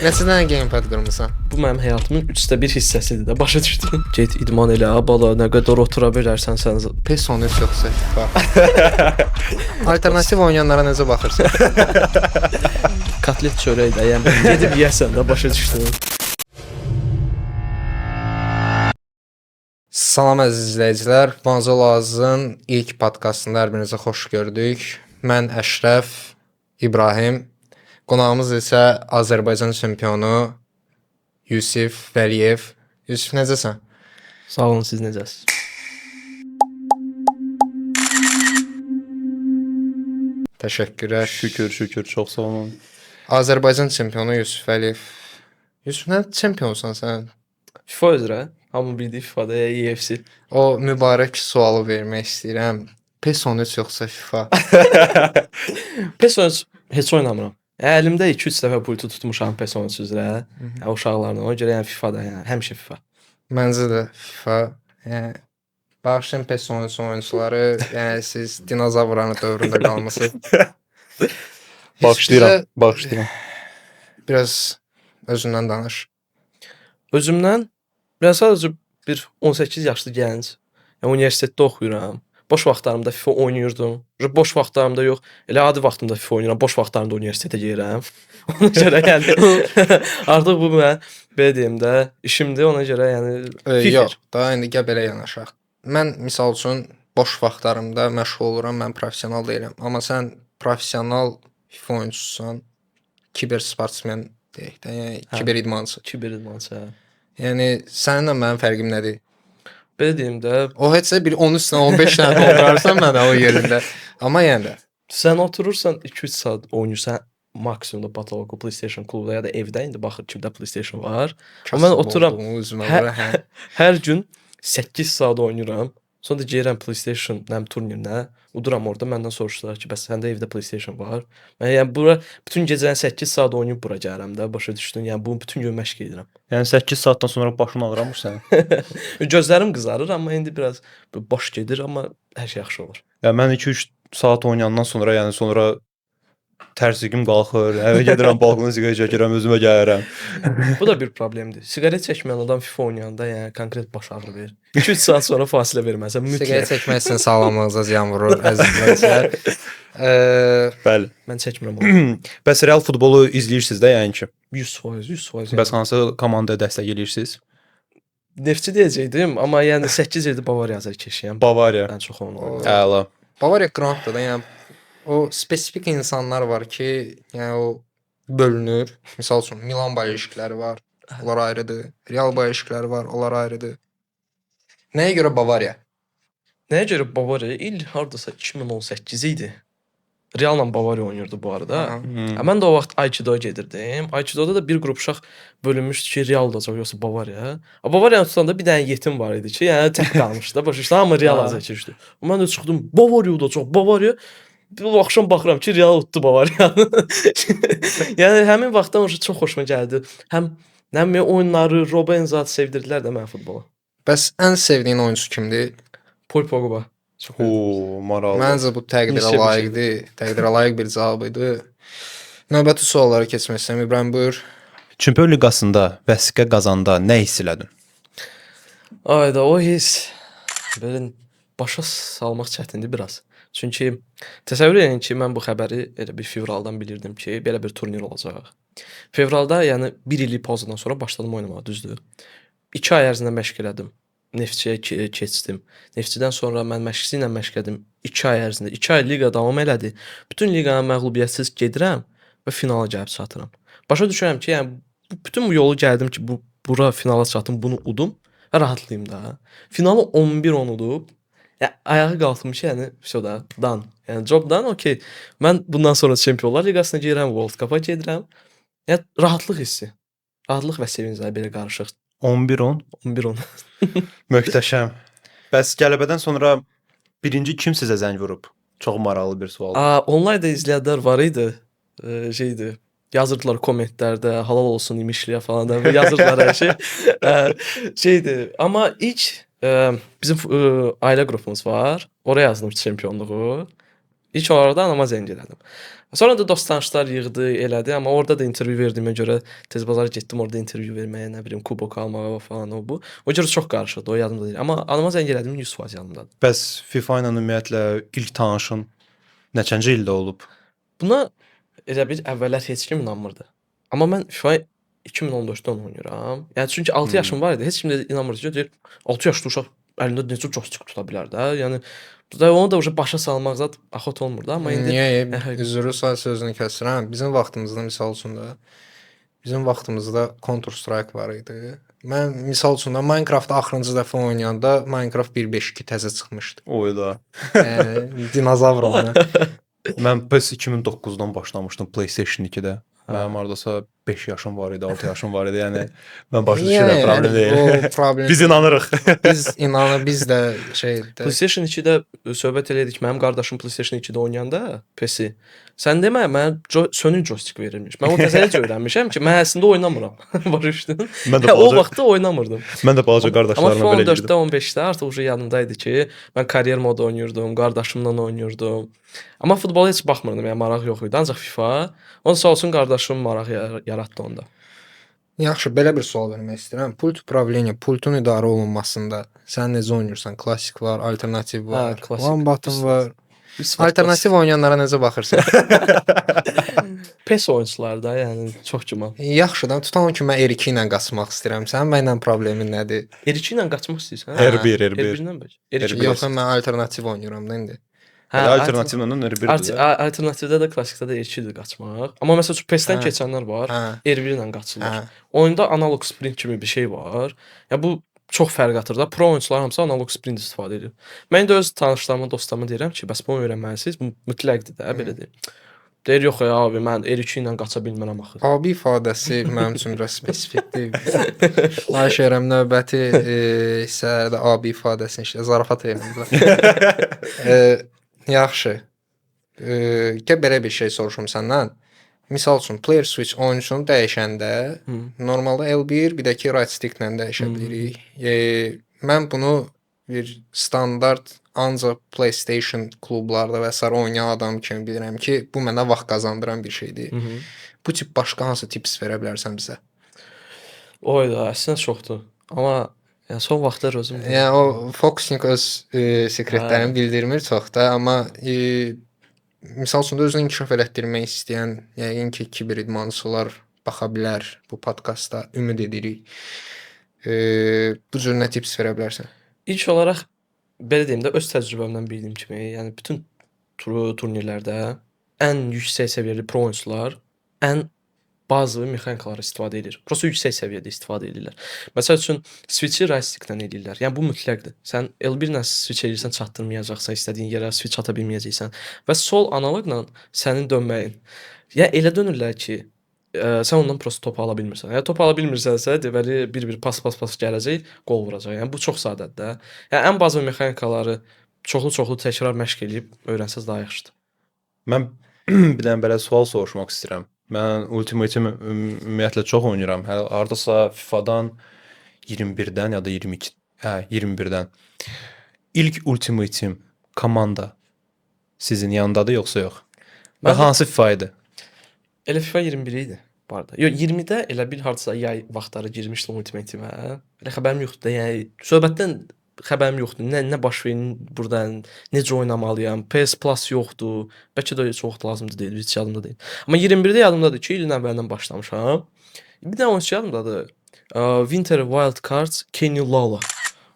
Neçə dənə gamepad qırmısan? Bu mənim həyatımın 1/3 hissəsidir də, başa düşdün? Get idman elə, bala, nə qədər otura bilərsən sən. PES 13 yoxsa FIFA. Alternativ oynayanlara necə baxırsan? Kotlet çörək də, yəni gedib yeyəsən də, başa düşdün? Salam əziz izləyicilər. Vanzolazın ilk podkastında hər birinizə xoş gördük. Mən Əşrəf İbrahim. Qonağımız isə Azərbaycan çempionu Yusif Vəliyev. Yusif, necəsən? Sağ olun, siz necəsiniz? Təşəkkürlər. Şükür, çox sağ olun. Azərbaycan çempionu Yusif Vəliyev. Yusif, nə çempionsan sən? FIFA üzrə, hamı bildiyi FIFA-da UFC. O mübarək sualı vermək istəyirəm. PES 13 yoxsa FIFA? PES 13 heç oynamıram. Əlimdə 2-3 dəfə pultu tutmuşam PES 13 üzrə. Uşaqlarla, ona görə yəni FIFA-da, yəni həmişə FIFA. Məncə də FIFA. Yəni bağışlayın PES 13 oyunçuları, yəni siz dinozavranın dövründə qalmısınız. Bağışlayıram. Biraz özündən danış. Özümdən mən sadəcə bir 18 yaşlı gənc. Yəni universitetdə oxuyuram. Boş vaxtlarımda FIFA oynayırdım. Boş vaxtlarımda yox, elə adi vaxtımda FIFA oynayıram. Boş vaxtlarımda universitetə gedirəm. Ona görə yəni artıq bu mən belə deyim də işimdir. Ona görə yəni Yox, daha indi gəl belə yanaşaq. Mən misal üçün boş vaxtlarımda məşğul oluram, mən professional deyiləm. Amma sən professional FIFA oyunçususan, kiber sportsmen deyək də, yəni kiber idmançı. kiber idmançı. Yəni səninlə mənim fərqim nədir? Belə deyim də, O heç də bir 13-dən 15 dənə doldurarsan mənə o yerində. Amma yəni də sən oturursan 2-3 saat oynayırsan maksimumda patoloq PlayStation klubda ya da evdə indi baxır kimdə PlayStation var. Amma mən oturam hər gün 8 saat oynayıram. Sonra da gəlirəm PlayStation nəm turnirinə, uduram orada məndən soruşdular ki, bəs səndə evdə PlayStation var? Mən yəni bura bütün gecəni 8 saat oynayıb bura gəlirəm də, başa düşdün? Yəni bunu bütün gün məşq edirəm. Yəni 8 saatdan sonra başın ağrımır sənin. Gözlərim qızarır, amma indi biraz boş gedir, amma hər şey yaxşı olur. Ya mən 2-3 saat oynayandan sonra, yəni sonra tərsligim qalxır. Evə gedirəm, balkona siqaret çəkirəm, özümə gəlirəm. Bu da bir problemdir. Siqaret çəkməyən adam FIFA oynayanda, yəni konkret baş ağrı verir. 2-3 saat sonra fasilə verməsən mütləq. siqaret çəkmək sizin sağlamlığınıza ziyan vurur, əziz izləyicilər. Bəli. Mən çəkmirəm onu. Bəs real futbolu izləyirsiniz də, yəni ki. 100%. Bəs hansı komandaya dəstək eləyirsiniz? Neftçi deyəcəkdim, amma yəni 8 ildir Bavariya azarkeşiyəm. Bavariya. Ən çox onu. Əla. Bavariya Grandda da, yəni o spesifik insanlar var ki, yəni o bölünür. Misal üçün Milan Bayişikləri var, onlar ayrıdır. Real Bayişikləri var, onlar ayrıdır. Nəyə görə Bavariya? Nəyə görə Bavariya il hardasa 2018 idi. Realla Bavariya oynayırdı bu arada. Mən də o vaxt Aikidoya gedirdim. Aikidoda da bir qrup uşaq bölünmüşdü ki, Real olacaq yoxsa Bavariya. Bavariyanın tutanda bir dənə yetim var idi ki, yəni tək qalmışdı da, başa düşdün, amma Real azarkeşdi. Mən də çıxdım, Bavariya udacaq, Bavariya. Bir axşam baxıram ki, Real utdu Bavariyanı. Yəni həmin vaxtdan çox xoşuma gəldi. Həm oyunları, Robben zat sevdirdilər də mənə futbola. Bəs ən sevdiyin oyunçu kimdir? Paul Pogba. Maraqlı. Məncə bu təqdirə layiqdir. Təqdirə layiq bir cavab idi. Növbəti suallara keçmək istəyirəm. İbrahim, buyur. Çempion liqasında vəsiqə qazanda nə hiss elədin? Ayda o his belə başa salmaq çətindir biraz. Çünki təsəvvür edin ki, mən bu xəbəri elə bir fevraldan bilirdim ki, belə bir turnir olacaq. Fevralda, yəni 1 illik pauzadan sonra başladım oynamağa, düzdür. 2 ay ərzində məşq elədim. Neftçiyə keçdim. Neftçidən sonra mən məşqçi ilə məşq etdim 2 ay ərzində. 2 ay liqa davam elədi. Bütün liqanı məğlubiyyətsiz gedirəm və finala gəlib çatıram. Başa düşürəm ki, yəni bütün bu yolu gəldim ki, bura finala çatım, bunu udum və rahatlayım da. Finalı 11-10 udub. Ya ayağı qalxmış, yəni da done. Yəni job done, okey. Mən bundan sonra Çempionlar Liqasına gedirəm, World Cup-a gedirəm. Yəni rahatlıq hissi. Rahatlıq və sevinclər belə qarışıq. 11-10. 11-10. Möhtəşəm. Bəs qələbədən sonra birinci kim sizə zəng vurub? Çox maraqlı bir sual. Onlaynda izləyənlər var idi. Şeydi. Yazırdılar kommentlərdə, halal olsun imişliyə falan da yazırdılar hər şey. Şeydi. Amma ilk bizim ailə qrupumuz var. Oraya yazdım çempionluğu. İlk olaraq da anama zəng elədim. Sonra da dost tanışlar yığdı, elədi, amma orada da intervyu verdiyimə görə tez bazar getdim orada intervyu verməyə, nə bilim, kubok almağa falan o bu. O görə çox qarışıqdı, o yadımda deyil. Amma anama zəng elədim 100% yadımdadır. Bəs FIFA ilə ümumiyyətlə ilk tanışın neçənci ildə olub? Buna elə bil əvvəllər heç kim inanmırdı. Amma mən FIFA 2014-də onu oynayıram. Yəni çünki 6 yaşım var idi. Heç kim də inanmırdı ki, deyir 6 yaşlı uşaq əlində necə joystick tuta bilər də. Yəni onu da уже başa salmaq zət axot olmur da, amma indi Niyə? Üzrü sözünü kəsirəm. Bizim vaxtımızda misal üçün də bizim vaxtımızda Counter Strike var idi. Mən misal üçün də Minecraft axırıncı dəfə oynayanda Minecraft 1.5.2 təzə çıxmışdı. Oyda. Yəni dinozavr oyunu. Mən PES 2009-dan başlamışdım PlayStation 2-də. Mənim hardasa 5 yaşım var idi, 6 yaşım var idi. Yəni mən başa düşürəm, problem deyil. O problem. Biz inanırıq. Biz də şeydə PlayStation 2-də söhbət elədik. Mənim qardaşım PlayStation 2-də oynayanda PC. Sən demə, mənə sönük joystick verilmiş. Mən o təzəcə öyrənmişəm ki, mən əslində oynamıram. Başa düşdün? Mən də O vaxtda oynamırdım. Mən də balaca qardaşlarımla belə edirdim. Amma edirdim. 14-də, 15-də artıq uje yadımdaydı ki, mən karyer modu oynayırdım, qardaşımla oynayırdım. Amma futbola heç baxmırdım, yəni maraq yox idi, ancaq FIFA. Onun sağ olsun qardaşım maraq yaratdı onda. Yaxşı, belə bir sual vermək istəyirəm. Pult upravleniya, pultun idarə olunmasında sən necə oynayırsan? Klassik var, alternativ var, klassik. one button var. Alternativ oynayanlara necə baxırsan? PES oyunçuları da, yəni çox güman. Yaxşıdan tutalım ki, mən R2 ilə qaçmaq istəyirəm. Sənin mənlə problemin nədir? R2 ilə qaçmaq istəyirsən? R1, R1. R1-dən bəlkə. R2 Yox, mən alternativ oynayıram da indi. Hə, Alternativlə R1-dir. alternativdə də klassikdə də R2-dir qaçmaq. Amma məsəl üçün PES-dən keçənlər var, Hə. R1 ilə qaçırlar. Hə. Oyunda analog sprint kimi bir şey var. Ya bu çox fərq atır da. Pro oyunçular hamısı analog sprint istifadə edir. Mən də öz tanışlarıma, dostlarıma deyirəm ki, bəs bunu öyrənməlisiniz. Bu mütləqdir də, belə deyim. Deyir, yox ya abi, mən R2 ilə qaça bilmirəm axı. Abi ifadəsi mənim üçün biraz spesifikdir. Xahiş edirəm növbəti hissələrdə abi ifadəsini işlə zarafat edirəm. Yaxşı. Gəl belə bir şey soruşum səndən. Misal üçün player switch oyunçunu dəyişəndə normalda L1 bir də ki right stick ilə dəyişə bilirik. Mən bunu bir standart ancaq PlayStation klublarda və sair oynayan adam kimi bilirəm ki, bu mənə vaxt qazandıran bir şeydir. Bu tip başqa hansı tips verə bilərsən bizə? Oyda, əslində çoxdur. Amma yəni son vaxtlar özüm. Yəni o focusing öz sekretlərini bildirmir çox da, amma misal üçün də özünü inkişaf elətdirmək istəyən, yəqin ki, kiber idmançılar baxa bilər bu podkastda, ümid edirik. Bu cür nə tips verə bilərsən? İlk olaraq belə deyim də öz təcrübəmdən bildiyim kimi, yəni bütün turnirlərdə ən yüksək səviyyəli pro oyunçular ən bazı mexanikaları istifadə edir. Prosta yüksək səviyyədə istifadə edirlər. Məsəl üçün switch-i right stick-lə edirlər. Yəni bu mütləqdir. Sən L1 ilə switch edirsən, çatdırmayacaqsan, istədiyin yerə switch ata bilməyəcəksən və sol analoqla sənin dönməyin. Yəni elə dönürlər ki, sən ondan prosta top ala bilmirsən. Yəni top ala bilmirsənsə, deməli bir pas gələcək, qol vuracaq. Yəni bu çox sadədir də. Yəni ən bazı mexanikaları çoxlu təkrar məşq edib öyrənsəz daha yaxşıdır. Mən bir dənə belə sual soruşmaq istəyirəm. Mən Ultimate-i ümumiyyətlə çox oynayıram. Hardasa FIFA-dan 21-dən ya da 21-dən. İlk Ultimate-im komanda sizin yanındadır yoxsa yox? Və hansı FIFA idi? Elə FIFA 21 idi bu arada. Yox, 20-də elə bir hardasa yay vaxtları girmişdim Ultimate-imə. Elə xəbərim yoxdur. Yəni söhbətdən xəbərim yoxdur. Nə baş verir burdan, necə oynamalıyam. PS Plus yoxdur. Bəlkə də çox lazımdır deyil, heç yadımda deyil. Amma 21-də yadımdadır ki, ilin əvvəlindən başlamışam. Bir də oyunçu yadımdadır. Winter Wild Cards Kenny Lala.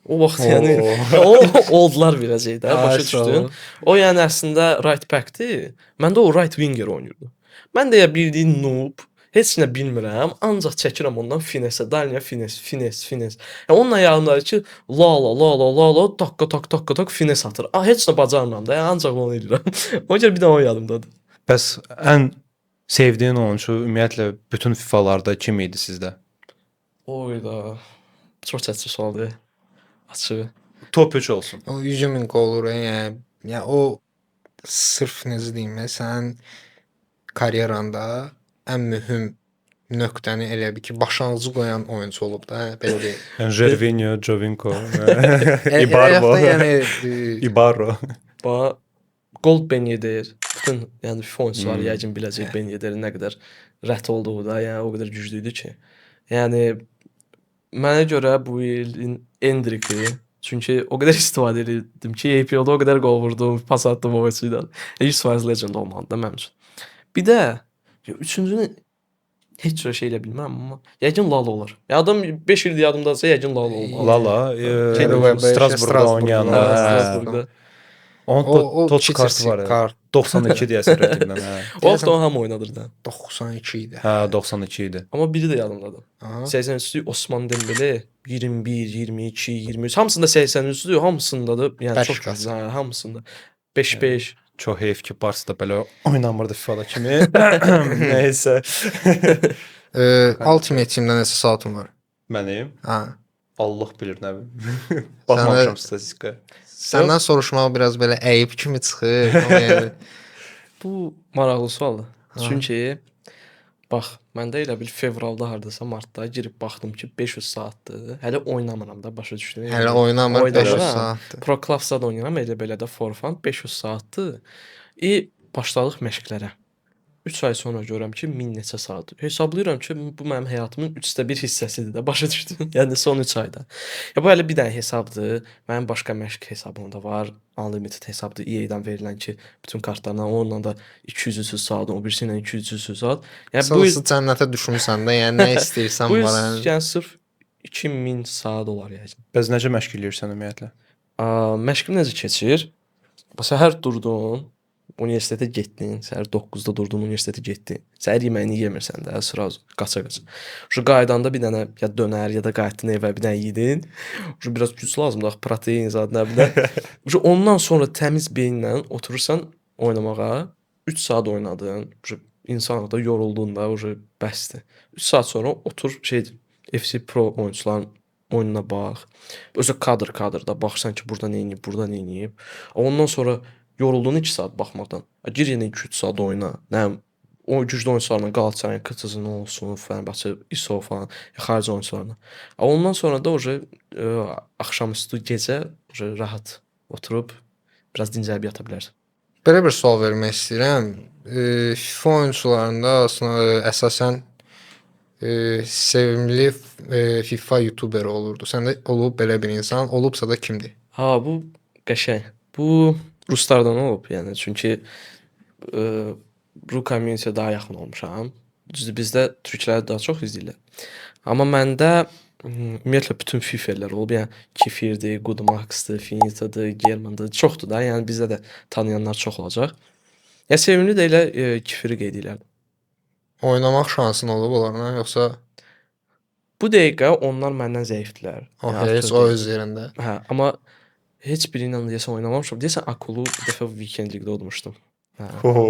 O vaxt yəni o oldular biləcək də, başa düşdün. O yəni əslində right back-dir. Məndə o right winger oynayırdı. Mən də bildiyin noob, heç nə bilmirəm, ancaq çəkirəm ondan finesse, dalinya finesse. Yəni onunla yadımdadır ki, la tak finesse atır. Heç nə bacarmıram da, yəni ancaq onu edirəm. O görə bir də o yadımdadır. Bəs ən sevdiyin oyunçu ümumiyyətlə bütün FIFA-larda kim idi sizdə? Oyda. Çox çətin sualdır. Açığı. Top 3 olsun. O hücumun olur, yəni o sırf necə deyim, sən karyeranda ən mühüm nöqtəni elə bir ki, başlanğıcı qoyan oyunçu olub da, belə deyil. Yəni Gervinho, Jovinko, Ibarbo. Yəni Ibarro. Gold Ben Yedder, bütün yəni FIFA oyunçuları yəqin biləcək Ben Yedderin nə qədər rət olduğu da, yəni o qədər güclü idi ki. Yəni mənə görə bu ilin Endriki, çünki o qədər istifadə edirdim ki, APL-da o qədər qol vurdum, pas atdım o oyunçuyla. 100% legend olmalıdır da mənim üçün. Bir də üçüncünü heç cürə şey elə bilmirəm, amma yəqin Lala olur. Ya adam 5 ildir yadımdadsa yəqin Lala olmalı. Lala, Strasburgda Strasburgda oynayan. oynayan. Hə, Hə. Strasburgda. Onun O tot kiçik kartı var. kart. 92 deyəsən rəqibdən, hə. O vaxt o hamı oynadır da. 92 idi. Hə, 92 idi. Amma biri də yadımdadır. Aha. 83'lük Osman Dembele 21, 22, 23 hamısında 83'lük, hamısında da yəni Beş çox qat. güclü, hə, hamısında 5-5. Çox heyf ki, Barsa da belə oynamırdı FIFA-da kimi. Nəysə. Ultimate Team-də neçə saatın var? Mənim Hə. Allah bilir nə bilim. Baxmamışam statistikaya. Səndən soruşmaq biraz belə əyib kimi çıxır. Amma yəni Bu maraqlı sualdır. Çünki bax, məndə elə bil fevralda hardasa martda girib baxdım ki 500 saatdır. Hələ oynamıram da, başa düşdün? hələ oynamır 500 Oynamıram. saatdır. Pro Clubs'da da oynayıram, elə belə də for fun 500 saatdır. Başladıq məşqlərə. 3 ay sonra görürəm ki 1000 neçə saat. Hesablayıram ki bu mənim həyatımın 1/3 hissəsidir də, başa düşdün? Yəni son 3 ayda. Ya bu hələ bir dənə hesabdır. Mənim başqa məşq hesabım da var. Unlimited hesabdır. EA-dən verilən ki, bütün kartlarla onunla da 200 saat, o birisi ilə 200 saat. Yəni bu Sırası cənnətə düşmüsən də, yəni nə istəyirsən bu var. Yəni. yəni sırf 2000 saat olar yəni. Bəs necə məşq eləyirsən ümumiyyətlə? Məşqim necə keçir? Səhər durdun, universitetə getdin, səhər 9-da durdun, universitetə getdin. Səhər yeməyini yemirsən də, sıraz qaça-qaça. Şu qaydanda bir dənə ya dönər ya da qayıtdın evə bir dənə yedin. Şu biraz güc lazımdır, protein zad nə bilə. Şu ondan sonra təmiz beyinlə oturursan oynamağa. 3 saat oynadın. Şu insan da yoruldun da, bəsdir. 3 saat sonra otur FC Pro oyunçuların oyununa bax. Özü kadr-kadrda baxsan ki, burada nə edib, burada nə edib. Ondan sonra yoruldun 2 saat baxmaqdan. Gir yenə 2-3 saat oyna. Nə o güclü oyunçularla Qalatasaray, KTZ olsun, Fenerbahçe, ISO falan, xarici oyunçularla. Ondan sonra da axşamüstü gecə rahat oturub biraz dincəlib yata bilərsən. Belə bir sual vermək istəyirəm. FIFA oyunçularında aslında əsasən sevimli FIFA YouTuberi olurdu. Səndə olub belə bir insan, olubsa da kimdir? Ha, bu qəşəng. Bu ruslardan olub, yəni çünki Ru community daha yaxın olmuşam. Düzdür, bizdə türklər daha çox izləyirlər. Amma məndə ümumiyyətlə bütün FIFA-lər olub. Yəni Kefirdir, Goodmaxdır, Finita'dır, Germandır, çoxdur da. Yəni bizdə də tanıyanlar çox olacaq. Ya sevimli də elə Kefiri qeyd edirəm. Oynamaq şansın olub onlarla, yoxsa Bu dəqiqə onlar məndən zəifdilər. heç o öz yerində? Hə, amma heç biri ilə deyəsən oynamamışam. Deyəsən Akulu bir dəfə Weekend League-də udmuşdum. Hə. Oho.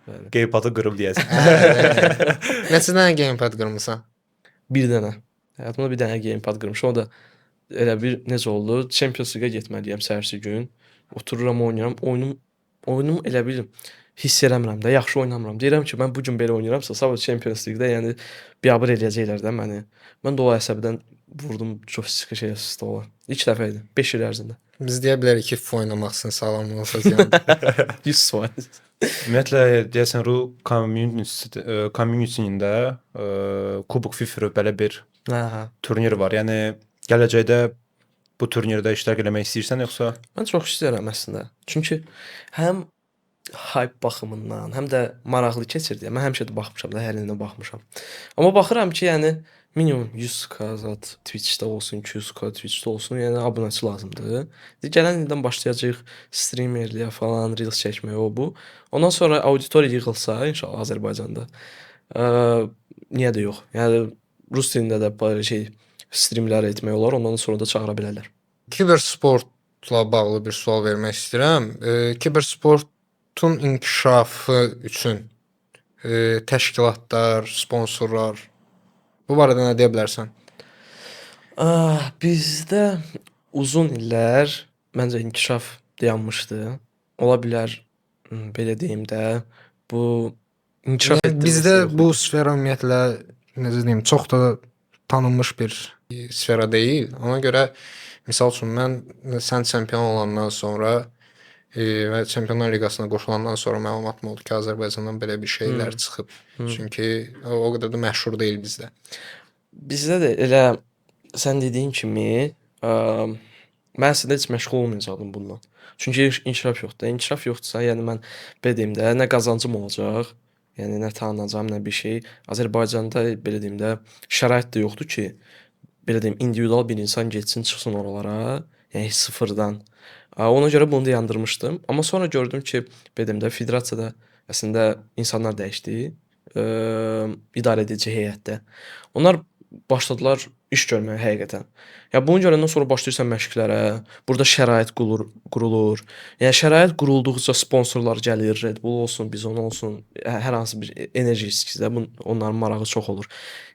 Bəli. Gamepad'ı qırıb deyəsən. Neçə dənə gamepad qırmısan? Bir dənə. Həyatımda bir dənə gamepad qırmışam. O da elə bir necə oldu? Champions League-ə getməliyəm səhərsi gün. Otururam, oynayıram. Oyunum elə bir hiss eləmirəm də, yaxşı oynamıram. Deyirəm ki, mən bu gün belə oynayıramsa, sabah Champions League-də yəni biabır eləyəcəklər də məni. Mən də o əsəbdən vurdum joystick stola. İlk dəfə idi, 5 il ərzində. Biz deyə bilərik ki, FIFA oynamaq üçün sağlam olacaq yəni. 100%. Ümumiyyətlə deyəsən Ru community-də Kubok FIFA belə bir Hə. turnir var. Yəni gələcəkdə bu turnirdə iştirak etmək istəyirsən yoxsa? Mən çox istəyirəm əslində. Çünki həm hype baxımından, həm də maraqlı keçirdi. Mən həmişə də baxmışam da, hər ilə baxmışam. Amma baxıram ki, yəni minimum 100k zat Twitch-də olsun, 200k Twitch-də olsun, yəni abunəçi lazımdır. Gələn ildən başlayacağıq streamerliyə falan, reels çəkməyə o bu. Ondan sonra auditoriya yığılsa inşallah Azərbaycanda. Niyə də yox? Yəni rus dilində də streamlər etmək olar, ondan sonra da çağıra bilərlər. Kibersportla bağlı bir sual vermək istəyirəm. Kibersportun inkişafı üçün təşkilatlar, sponsorlar bu barədə nə deyə bilərsən? Bizdə uzun illər məncə inkişaf dayanmışdı. Ola bilər belə deyim də, bu inkişaf etdirməsi Bizdə yoxdur. bu sfera ümumiyyətlə necə deyim, çox da tanınmış bir sfera deyil. Ona görə misal üçün mən sən çempion olandan sonra Və Çempionlar Liqasına qoşulandan sonra məlumatım oldu ki, Azərbaycandan belə bir şeylər çıxıb. Çünki o qədər də məşhur deyil bizdə. Bizdə də elə sən dediyin kimi, mən əslində heç məşğul olmayacaqdım bununla. Çünki inkişaf yoxdur. İnkişaf yoxdursa, yəni mən belə deyim də, nə qazancım olacaq, yəni nə tanınacağam, nə bir şey. Azərbaycanda belə deyim də, şərait də yoxdur ki, belə deyim, individual bir insan getsin, çıxsın oralara, yəni heç sıfırdan. Ona görə bunu da yandırmışdım. Amma sonra gördüm ki, belə deyim də, federasiyada əslində insanlar dəyişdi. İdarə edici heyətdə. Onlar başladılar iş görməyə həqiqətən. Ya bunu görəndən sonra başlayırsan məşqlərə, burada şərait qurulur. Yəni şərait qurulduqca sponsorlar gəlir, Red Bull olsun, Bizon olsun, hər hansı bir enerji içkisi də onların marağı çox olur.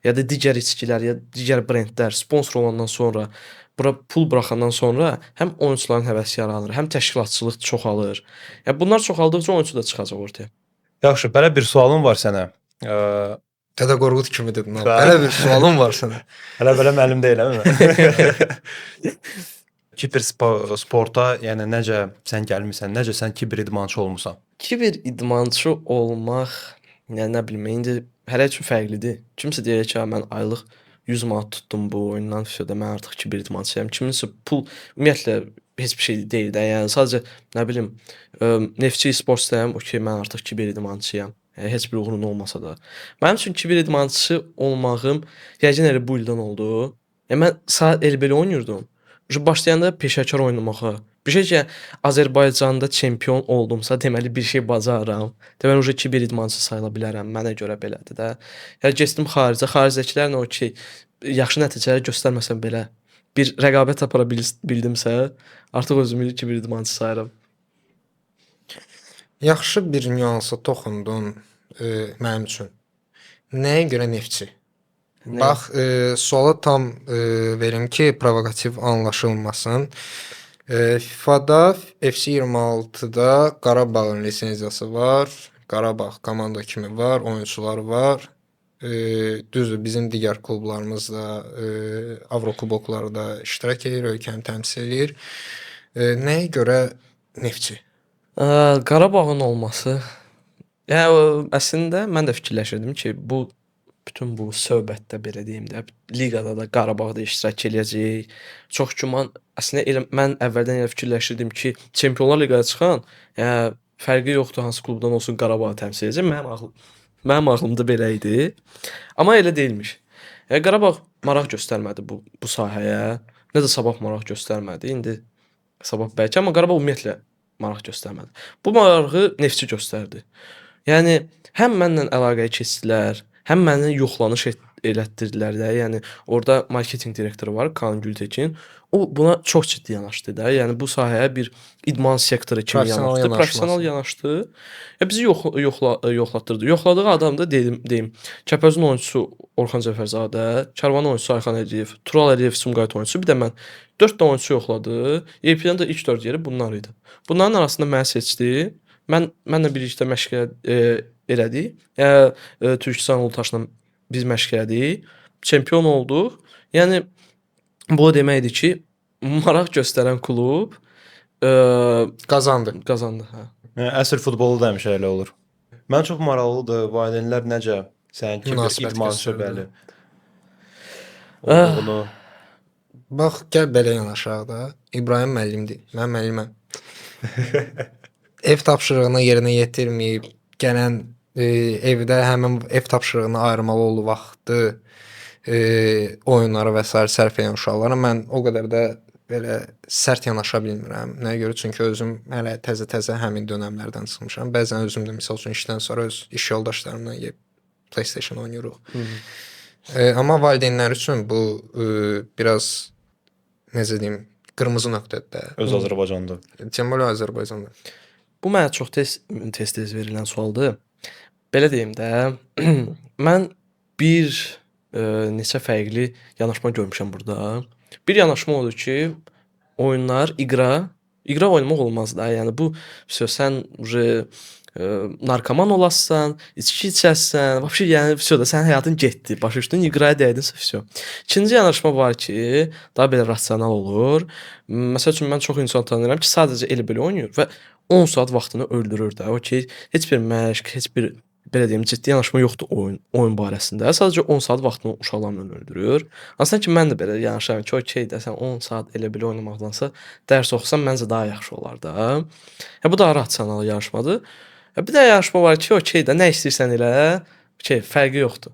Ya da digər içkilər, ya digər brendlər sponsor olandan sonra, bura pul buraxandan sonra həm oyunçuların həvəsi yaranır, həm təşkilatçılıq çoxalır. Ya bunlar çoxaldıqca oyunçu da çıxacaq ortaya. Yaxşı, belə bir sualım var sənə. Dədə Qorqud kimi dedin. Belə bir sualım var sənə. Hələ mənim deyiləm. Kiber sporta, yəni necə sən gəlmisən, necə sən kiber idmançı olmusan? Kiber idmançı olmaq, yəni nə bilim, indi hər üçün fərqlidir. Kimsə deyir ki, mən aylıq 100 manat tutdum bu oyundan, fişədə mən artıq kiber idmançıyam. Kiminsə pul ümumiyyətlə heç bir şey deyil də. Yəni sadəcə nə bilim, Neftçi Sportsdayam, okey, mən artıq kiber idmançıyam. Yəni, heç bir uğurun olmasa da. Mənim üçün kiber idmançısı olmağım yəqin elə bu ildən oldu. Yəni mən saat elə belə oynayırdım. Başlayanda peşəkar oynamağa. Bir şey ki, Azərbaycanda çempion oldumsa, deməli bir şey bacarıram. Deməli kiber idmançı sayıla bilərəm. Mənə görə belədir də. Yəni getdim xaricə, xaricdəkilərlə okey, yaxşı nəticələr göstərməsəm belə bir rəqabət apara bildimsə, artıq özümü kiber idmançı sayıram. Yaxşı bir nüansa toxundun mənim üçün. Nəyə görə Neftçi? Bax, suala tam verim ki, provokativ anlaşılmasın. FIFA-da FC26-da Qarabağın lisenziyası var. Qarabağ komanda kimi var, oyunçuları var. Düzdür, bizim digər klublarımız da Avrokuboklarda iştirak edir, ölkəni təmsil edir. Nəyə görə Neftçi? Qarabağın olması, yəni əslində mən də fikirləşirdim ki, bütün bu söhbətdə belə deyim də, liqada da Qarabağda iştirak eləyəcək. Çox güman, əslində mən əvvəldən elə fikirləşirdim ki, Çempionlar Liqaya çıxan, yəni fərqi yoxdur hansı klubdan olsun Qarabağı təmsil edəcək. Mənim ağlımda belə idi. Amma elə deyilmiş. Yəni Qarabağ maraq göstərmədi bu sahəyə. Nə də Sabah maraq göstərmədi. İndi Sabah bəlkə, amma Qarabağ ümumiyyətlə maraq göstərmədi. Bu marağı Neftçi göstərdi. Yəni həm mənlə əlaqəyə keçdilər, həm məni yoxlanış elətdirdilər də. Yəni orada marketinq direktoru var, Kaan Gültekin. O buna çox ciddi yanaşdı da. Yəni bu sahəyə bir idman sektoru kimi yanaşdı, professional yanaşdı. Ya bizi yoxlatdırdı. Yoxladığı adam da deyim, Kəpəzin oyunçusu Orxan Cəfərzadə, Karvanın oyunçusu Ayxan Əliyev, Tural Əliyev Sumqayıt oyunçusu, bir də mən. 4 də oyunçu yoxladı. EPL-dən də ilk 4 yeri bunlar idi. Bunların arasında məni seçdi. Mənlə birlikdə məşq elədik. Türkistan Ulutaşla biz məşq elədik. Çempion olduq. Yəni bu o deməkdir ki, maraq göstərən klub qazandı. Hə. Yəni əsl futbolu da həmişə elə olur. Mən çox maraqlıdır. Valideynlər necə sənin kiber idmançı bəli. Olduğunu. Bax, gəl belə yanaşaq da. İbrahim müəllimdir. Mən müəlliməm. Ev tapşırığını yerinə yetirməyib, gələn evdə həmin ev tapşırığını ayırmalı olduğu vaxtı oyunlara və s. sərf edən uşaqlara mən o qədər də belə sərt yanaşa bilmirəm. Nəyə görə? Çünki özüm hələ təzə həmin dönəmlərdən çıxmışam. Bəzən özüm də misal üçün işdən sonra öz iş yoldaşlarımla PlayStation oynayırıq. Amma valideynlər üçün bu biraz necə deyim, qırmızı nöqtədir. Öz Azərbaycanda. Cəmal Azərbaycanda. Bu mənə çox tez verilən sualdır. Belə deyim də, mən bir neçə fərqli yanaşma görmüşəm burada. Bir yanaşma odur ki, oyunlar, iqra oynamaq olmaz da. Yəni bu sən narkoman olasan, içki içəsən, vəbşi yəni da sənin həyatın getdi. Başa düşdün, iqraya dəydinsə vəbşi. İkinci yanaşma var ki, daha belə rasional olur. Məsəl üçün mən çox insan tanıyıram ki, sadəcə elə belə oynayır və 10 saat vaxtını öldürür də. Okey, heç bir məşq, heç bir belə deyim, ciddi yanaşma yoxdur oyun barəsində. Sadəcə 10 saat vaxtını uşaqlarla öldürür. Aslında ki, mən də belə yanaşıram ki, okey də sən 10 saat elə belə oynamaqdansa dərs oxusan məncə daha yaxşı olar da. Bu daha rasional yanaşmadır. Bir də yanaşma var ki, okey də nə istəyirsən elə, okey, fərqi yoxdur.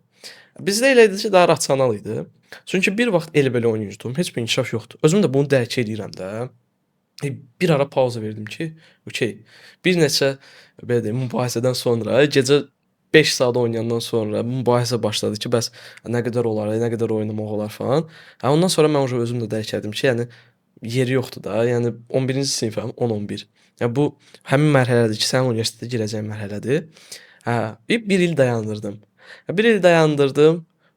Bizdə elə idi ki, daha rasional idi. Çünki bir vaxt elə belə oynayırdım, heç bir inkişaf yoxdur. Özüm də bunu dərk edirəm də. Bir ara pauza verdim ki, okey, bir neçə belə deyim, mübahisədən sonra, gecə 5 saat oynayandan sonra mübahisə başladı ki, bəs nə qədər olar, nə qədər oynamaq olar falan. Ondan sonra mən özüm də dərk etdim ki, yəni yeri yoxdur da. Yəni 11-ci sinifəm, 10-11. Yəni bu həmin mərhələdir ki, sənin universitetə girəcəyin mərhələdir. Bir il dayandırdım. Bir il dayandırdım.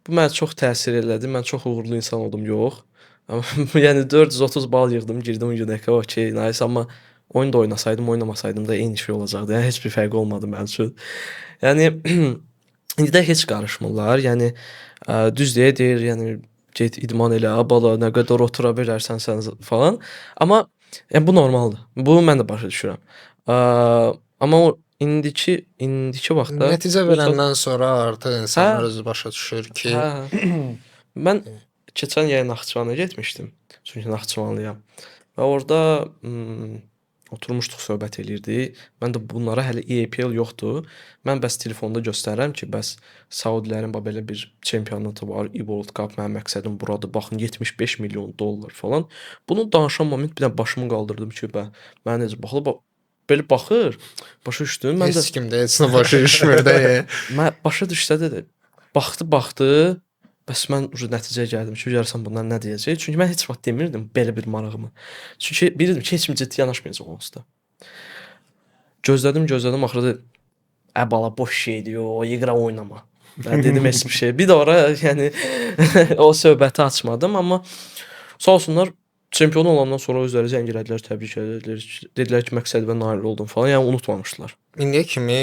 Bu mənə çox təsir elədi. Mən çox uğurlu insan oldum, yox. Yəni 430 bal yığdım, girdim UNİK, okey, nice, amma oyun da oynasaydım, oynamasaydım da eyni şey olacaqdı. Yəni heç bir fərqi olmadı mənim üçün. Yəni indi də heç qarışmırlar. Yəni düz deyir, yəni get idman elə, bala, nə qədər otura bilərsən sən falan. Amma yəni bu normaldır. Bunu mən də başa düşürəm. Amma o indiki vaxtda Nəticə verəndən sonra artıq insanlar özü başa düşür ki, mən keçən yay Naxçıvana getmişdim. Çünki Naxçıvanlıyam. Və orada oturmuşduq, söhbət eləyirdik. Mən də bunlara hələ EPL yoxdur. Mən bəs telefonda göstərirəm ki, bəs Saudilərin belə bir çempionatı var, World Cup, mənim məqsədim buradır. Baxın, 75 milyon dollar falan. Bunu danışan moment bir də başımı qaldırdım ki, mən necə baxılıb belə baxır. Başa düşdüm. Mən də heç kim də heç nə başa düşmür də. Mən başa düşsə də baxdı. Bəs mən nəticəyə gəldim ki, görəsən bunlar nə deyəcək? Çünki mən heç vaxt demirdim belə bir marağımı. Çünki bilirdim ki, heç kim ciddi yanaşmayacaq onsuz. Gözlədim, axırda bala boş şeydir, o yığıra oynama. Mən dedim heç bir şey. Bir də ora yəni o söhbəti açmadım, amma sağ olsunlar çempion olandan sonra özləri zəng elədilər, təbrik elədilər. Dedilər ki, məqsədimə nail oldum falan. Yəni unutmamışdılar. İndiyə kimi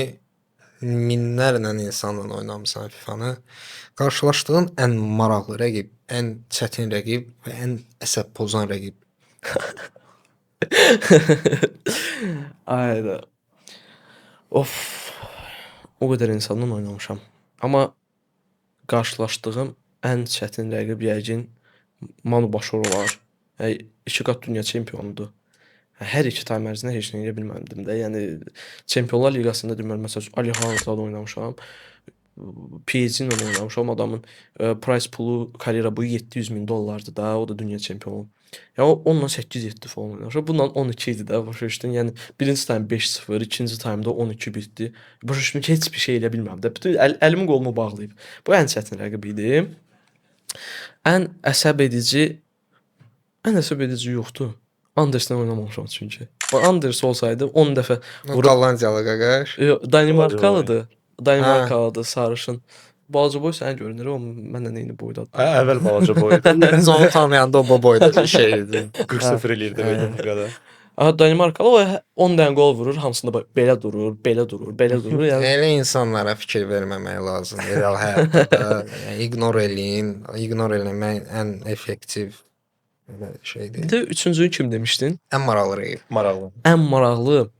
minlərlə insanla oynamısan FIFA-nı. Qarşılaşdığın ən maraqlı rəqib, ən çətin rəqib və ən əsəb pozan rəqib. Ayda. Of. O qədər insanla oynamışam. Amma qarşılaşdığım ən çətin rəqib yəqin Manu Başar olar. 2 qat dünya çempionudur. Hər iki time ərzində heç nə edə bilmədim də. Yəni Çempionlar Liqasında deməli məsələn Ali Hanzla oynamışam. PSG-lə oynamışam. Adamın price pulu karyera boyu $700,000 da. O da dünya çempionu. Yəni onunla 8-7 falan oynamışam. Bununla 12 idi də. Başa düşdün? Yəni birinci time 5-0, ikinci time'da 12 bitdi. Başa düşdün ki, heç bir şey elə bilmirəm də. Bütün əlimi qolumu bağlayıb. Bu ən çətin rəqib idi. Ən əsəb edici yoxdur. Anders'lə oynamamışam çünki. Anders olsaydı 10 dəfə Hollandiyalı qaqaş. Danimarkalıdır, sarışın. Balaca boy sənə görünür, o məndən eyni boydadır. Əvvəl balaca boydu. Biz onu tanıyanda o boyda bir şeydi. 40-0 eləyirdi belə qədər. Danimarkalı o 10 dənə gol vurur, hamısında belə durur. Yəni Elə insanlara fikir verməmək lazımdır. Real həyatda ignore eləmək ən effektiv şeydir. bir də üçüncüyü kim demişdin? Ən maraqlı rəqib. Maraqlı. Ən maraqlı.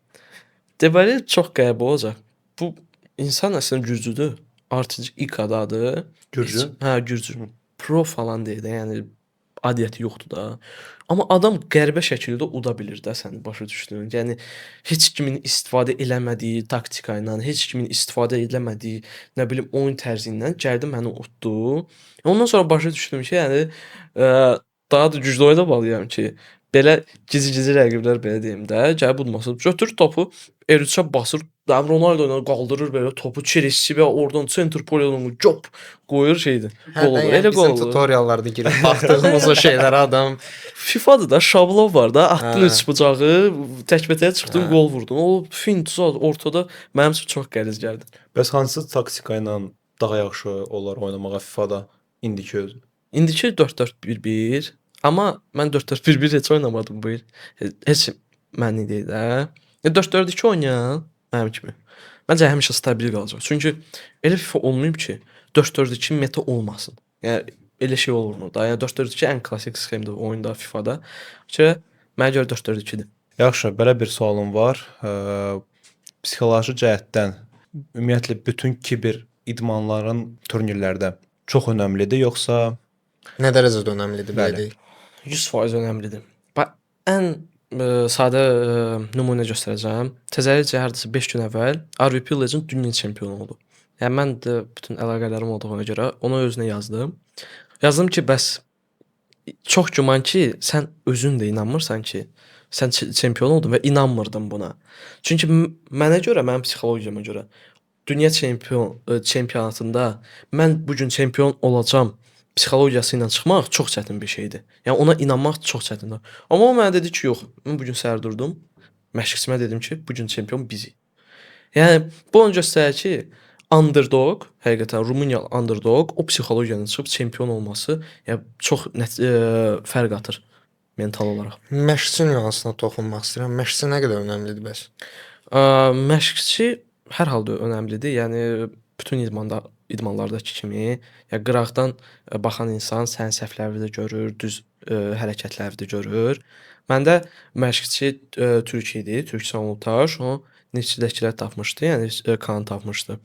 Deməli çox qəribə olacaq. Bu insan əslində gürcüdür. Artıq İK'dadır. Gürcü? Gürcü. Pro falan deyir də, yəni adiyyəti yoxdur da. Amma adam qəribə şəkildə uda bilir də səni, başa düşdün. Yəni heç kimin istifadə eləmədiyi taktika ilə, heç kimin istifadə eləmədiyi, nə bilim, oyun tərzi ilə gəldi məni utdu. Ondan sonra başa düşdüm ki, yəni daha da güclü oyuna bağlayıram ki, belə gizli rəqiblər belə deyim də, gəlib udmasın. Götür topu, Erçə basır, Ronaldo ilə qaldırır belə topu, Çelisi və oradan center polyanı cop qoyur şeydir. Gol olur. Elə gol olur. Tutoriallarda girib baxdığımız o şeylərə adam FIFA-da da şablon var da, atdın üç bucağı, təkbətəyə çıxdın, gol vurdun. O fint ortada mənim üçün çox qəliz gəldi. Bəs hansı taktika ilə daha yaxşı olar oynamağa FIFA-da indiki özü? İndiki 4-4-1-1, amma mən 4-4-1-1 heç oynamadım bu il. Heç mənlik deyil də. 4-4-2 oynayan mənim kimi. Məncə həmişə stabil qalacaq. Çünki elə FIFA olmayıb ki, 4-4-2 meta olmasın. Yəni elə şey olmur da. Yəni 4-4-2 ən klassik sxemdir oyunda FIFA-da. Ki mənə görə 4-4-2-dir. Yaxşı, belə bir sualım var. Psixoloji cəhətdən ümumiyyətlə bütün kiber idmanların turnirlərdə çox önəmlidir, yoxsa Nə dərəcədə önəmlidir belə Bəli. deyək? 100% önəmlidir. Bax, ən sadə nümunə göstərəcəm. Təzəlicə hərdəsə 5 gün əvvəl RVP Legend dünya çempionu oldu. Yəni mən də bütün əlaqələrim olduğuna görə onu özünə yazdım. Yazdım ki, bəs çox güman ki, sən özün də inanmırsan ki, sən çempion oldun və inanmırdın buna. Çünki mənə görə, mənim psixologiyama görə dünya çempionatında mən bu gün çempion olacam psixologiyası ilə çıxmaq çox çətin bir şeydir. Yəni ona inanmaq çox çətindir. Amma o mənə dedi ki, yox, mən bu gün səhər durdum, məşqçimə dedim ki, bu gün çempion bizik. Yəni bu onu göstərir ki, underdog, həqiqətən Rumıniyalı underdog o psixologiyanın çıxıb çempion olması, yəni çox fərq atır mental olaraq. Məşqçi nüansına toxunmaq istəyirəm. Məşqçi nə qədər önəmlidir bəs? Məşqçi hər halda önəmlidir. Yəni bütün idmanlardakı kimi, ya qıraqdan baxan insan sənin səhvlərini də görür, düz hərəkətləri də görür. Məndə məşqçi türk idi, Türkçə Ultaş, o neftçidəkilər tapmışdı, yəni Kaan tapmışdı.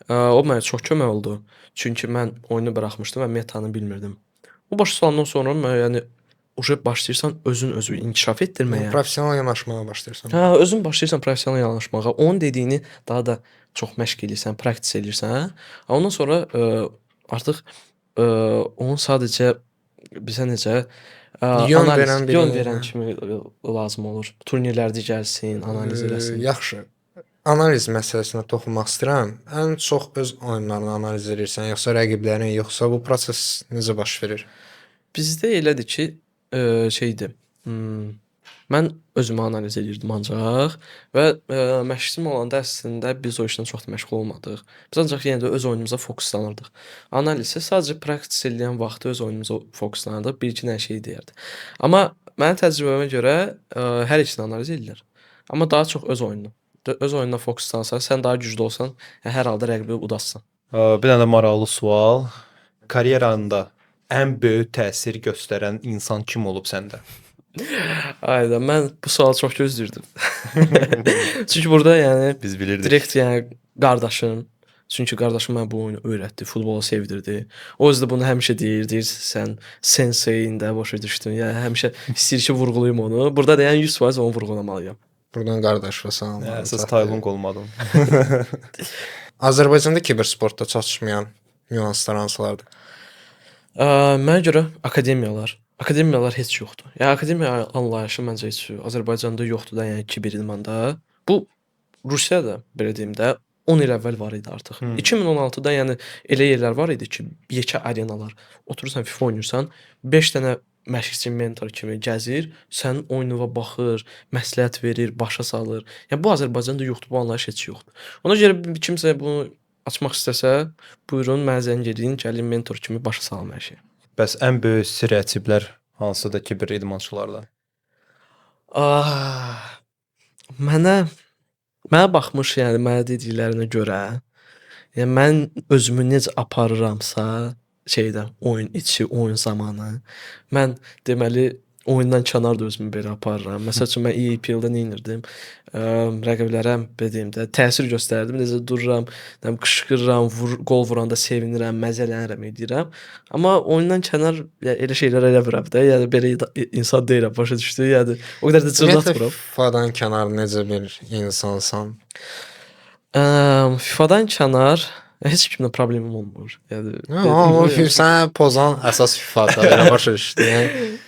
O mənə çox kömək oldu. Çünki mən oyunu buraxmışdım və metanı bilmirdim. O başa salandan sonra mən yəni başlayırsan özü inkişaf etdirməyə. Professional yanaşmağa başlayırsan. Hə, özün başlayırsan professional yanaşmağa. Onun dediyini daha da çox məşq edirsən, praktis edirsən. Ondan sonra artıq onun sadəcə bizə necə Yön verən kimi lazım olur. Turnirlərdə gəlsin, analiz eləsin. Yaxşı. Analiz məsələsinə toxunmaq istəyirəm. Ən çox öz oyunlarını analiz edirsən, yoxsa rəqiblərin, yoxsa bu proses necə baş verir? Bizdə elədir ki, şeydir. Mən özümü analiz edirdim ancaq və məşqçim olanda əslində biz o işlə çox da məşğul olmadıq. Biz ancaq yenə də öz oyunumuza fokuslanırdıq. Analizə sadəcə praktis edən vaxtı öz oyunumuza fokuslanırdıq, bir-iki nə şey deyərdi. Amma mənim təcrübəmə görə hər ikisini analiz edilir. Amma daha çox öz oyununu. Öz oyununa fokuslansan, sən daha güclü olsan, hər halda rəqibi udassan. Bir dənə də maraqlı sual. Karyeranda ən böyük təsir göstərən insan kim olub səndə? Ayda mən bu sualı çox gözləyirdim. Çünki burada yəni Biz bilirdik. direkt yəni qardaşım. Çünki qardaşım mənə bu oyunu öyrətdi, futbolu sevdirdi. O özü də bunu həmişə deyir, sən senseyində başa düşdün. Yəni həmişə istəyir ki, vurğulayım onu. Burada da yəni 100% onu vurğulamalıyam. Buradan qardaşla salamlar. Əsas Tayland olmadım. Azərbaycanda kibersportda çatışmayan nüanslar hansılardır? Mənə görə akademiyalar heç yoxdur. Yəni akademiya anlayışı məncə heç Azərbaycanda yoxdur da, yəni kiber idmanda. Bu Rusiyada belə deyim də 10 il əvvəl var idi artıq. 2016-da yəni elə yerlər var idi ki, yekə arenalar. Oturursan FIFA oynayırsan, 5 dənə məşqçi mentor kimi gəzir, sənin oyununa baxır, məsləhət verir, başa salır. Yəni bu Azərbaycanda yoxdur, bu anlayış heç yoxdur. Ona görə kimsə bunu açmaq istəsə, buyurun mənə zəng edin, gəlin mentor kimi başa salım hər şeyi. Bəs ən böyük stereotiplər hansıdır kiber idmançılarda? Mənə baxmış, yəni mənə dediklərinə görə, yəni mən özümü necə aparıramsa, oyun içi, oyun zamanı, mən deməli oyundan kənar da özümü belə aparıram. Məsəl üçün mən EPL-də nə edirdim? Rəqiblərə belə deyim də təsir göstərdim. Necə dururam, qışqırıram, qol vuranda sevinirəm, məzələnirəm, edirəm. Amma oyundan kənar elə şeylər elə bilmirəm də. Yəni belə insan deyirəm, başa düşdü. Yəni o qədər də cırlatmıram. FIFA-dan kənar necə bir insansan? FIFA-dan kənar heç kimlə problemim olmur. Yəni o sən pozan əsas FIFA-da elə başa düşdü.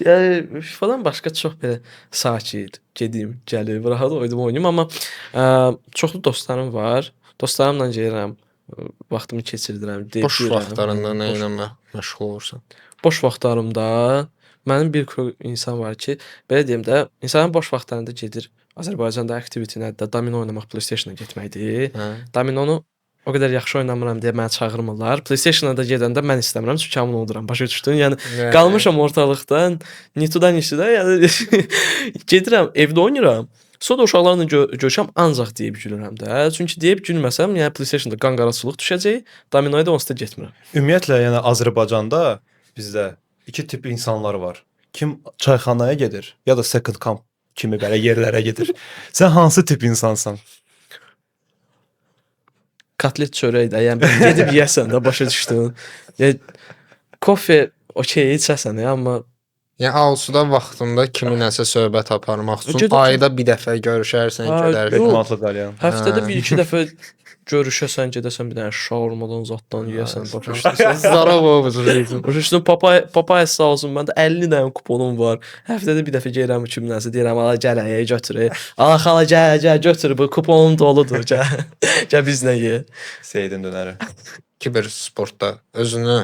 Yəni FIFA-dan başqa çox belə sakit, gedim, gəlim, rahat oynayım, amma çoxlu dostlarım var. Dostlarımla gəlirəm, vaxtımı keçirdirəm, Boş vaxtlarında nə ilə məşğul olursan? Boş vaxtlarımda mənim bir insan var ki, belə deyim də, insanın boş vaxtlarında gedir Azərbaycanda activity nədir? Domino oynamaq, PlayStation-a getməkdir. Dominonu o qədər yaxşı oynamıram deyə məni çağırmırlar. PlayStation-a da gedəndə mən istəmirəm, çünki hamını olduram. Başa düşdün? Yəni qalmışam ortalıqdan, nitudan işidə, yəni gedirəm, evdə oynayıram. Sonra uşaqlarla görüşəm, ancaq deyib gülürəm də. Çünki deyib gülməsəm, yəni PlayStation-da qanqaraçılıq düşəcək, Domino-ya da onsuz da getmirəm. Ümumiyyətlə, yəni Azərbaycanda bizdə iki tip insanlar var. Kim çayxanaya gedir, ya da second camp kimi belə yerlərə gedir. Sən hansı tip insansan? Kotlet çörək də, yəni gedib yeyəsən də başa düşdün. Yəni kofe okey içəsən, amma Yəni Ausuda vaxtında kiminləsə söhbət aparmaq üçün Gedib- ayda bir dəfə görüşərsən, Ha, gedərsən. yox. Betmatlı qalyan. həftədə 1-2 dəfə görüşəsən, gedəsən bir dənə şaurmadan zaddan yeyəsən, başa düşdün. Zarafovic. Başa düşdün, papaya sağ olsun, məndə 50 dənə kuponum var. Həftədə bir dəfə gəlirəm kiminləsə, deyirəm, ala gəl, götür. Ala xala gəl, götür, bu kuponum doludur, gəl. Gəl bizlə ye. Seydin dönəri. Kiber sportda özünü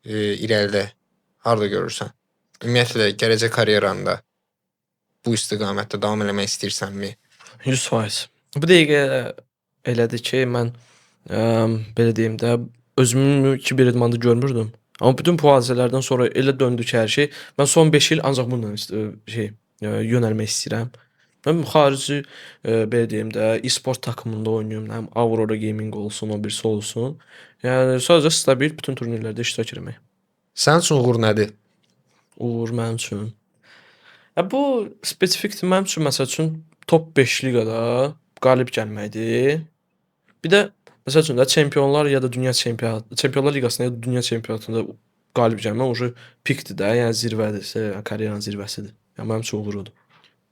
irəlidə harda görürsən? Ümumiyyətlə gələcək karyeranda bu istiqamətdə davam eləmək istəyirsənmi? 100%. Bu dəqiqə elədir ki, mən belə deyim də, özümü kiber idmanda görmürdüm. Amma bütün bu hadisələrdən sonra elə döndü ki, hər şey. Mən son 5 il ancaq bununla yönəlmək istəyirəm. Mən xarici belə deyim də, e-sport takımında oynayım, həm Aurora Gaming olsun, o birisi olsun. Yəni sadəcə stabil bütün turnirlərdə iştirak etmək. Sənin üçün uğur nədir? Uğur mənim üçün. Bu spesifikdir mənim üçün, məsəl üçün top 5 liqada qalib gəlməkdir. Bir də məsəl üçün də çempionlar ya da dünya çempionatı, Çempionlar Liqasında ya da dünya çempionatında qalib gəlmək o pikdir də, yəni zirvədir, karyeranın zirvəsidir. Yəni mənim üçün uğurudur.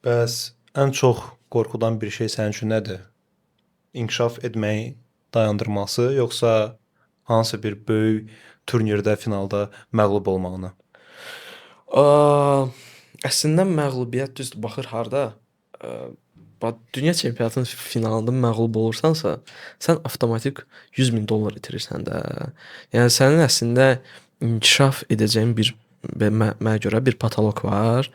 Bəs ən çox qorxudan bir şey sənin üçün nədir? İnkişaf etməyi dayandırması, yoxsa hansısa bir böyük turnirdə, finalda məğlub olmağını? Əslində məğlubiyyət düzdür, baxır harda. Dünya çempionatının finalında məğlub olursansa, sən avtomatik $100,000 itirirsən də. Yəni sənin əslində inkişaf edəcəyin bir mənə görə bir patoloq var.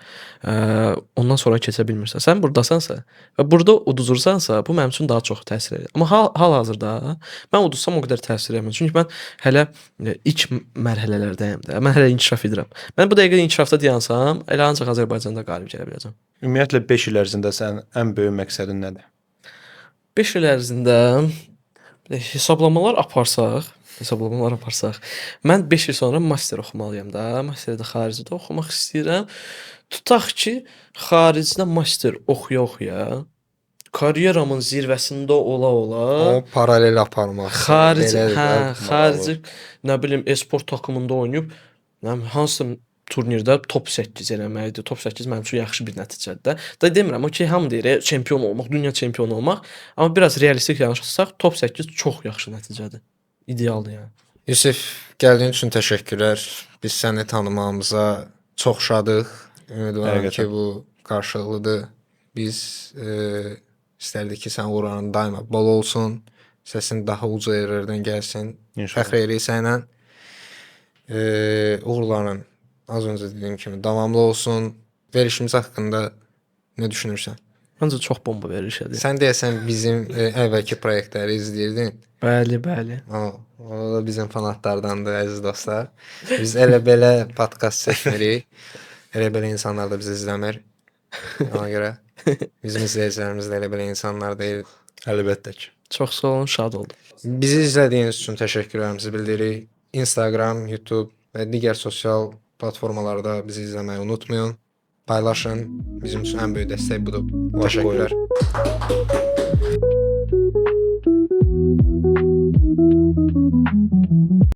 Ondan sonra keçə bilmirsən. Sən burdasansa və burada uduzursansa, bu mənim üçün daha çox təsir edir. Amma hal-hazırda mən udursam o qədər təsir etmir. Çünki mən hələ ilk mərhələlərdəyəm də. Mən hələ inkişaf edirəm. Mən bu dəqiqə inkişafda dayansam, elə ancaq Azərbaycanda qalib gələ biləcəm. Ümumiyyətlə 5 il ərzində sənin ən böyük məqsədin nədir? 5 il ərzində hesablamalar aparsaq, mən 5 il sonra master oxumalıyam da. Masterdə xaricdə oxumaq istəyirəm. Tutaq ki, xaricdə master oxuya-oxuya karyeramın zirvəsində ola-ola O paralel aparmaq. xarici nə bilim e-sport takımında oynayıb, hansısa turnirdə top 8 eləməkdir. Top 8 mənim üçün yaxşı bir nəticədir də. Da demirəm, okey, hamı deyir, çempion olmaq, dünya çempionu olmaq, amma biraz realistik yanaşsaq, top 8 çox yaxşı nəticədir. İdealdır yəni. Yusif, gəldiyin üçün təşəkkürlər. Biz səni tanımağımıza çox şadıq. Ümidvaram ki, Həqiqətən. bu qarşılıqlıdır. Biz istərdik ki, sən uğurların daima bol olsun. Səsin daha uca yerlərdən gəlsin. İnşallah. Fəxr eləyirik sənlə. Uğurların az öncə dediyim kimi davamlı olsun. Verişimiz haqqında nə düşünürsən? Məncə çox bomba verilişədir. Sən deyəsən bizim əvvəlki proyektləri izləyirdin. Bəli, bəli. O da bizim fanatlardandır, əziz dostlar. Biz elə belə podkast çəkmirik. Elə belə insanlar da bizi izləmir. Ona görə bizim izləyicilərimiz də elə belə insanlar deyil. Əlbəttə ki. Çox sağ olun, şad oldum. Bizi izlədiyiniz üçün təşəkkürlərimizi bildiririk. Instagram, YouTube və digər sosial platformalarda bizi izləməyi unutmayın. Paylaşın. Bizim üçün ən böyük dəstək budur. Təşəkkürlər.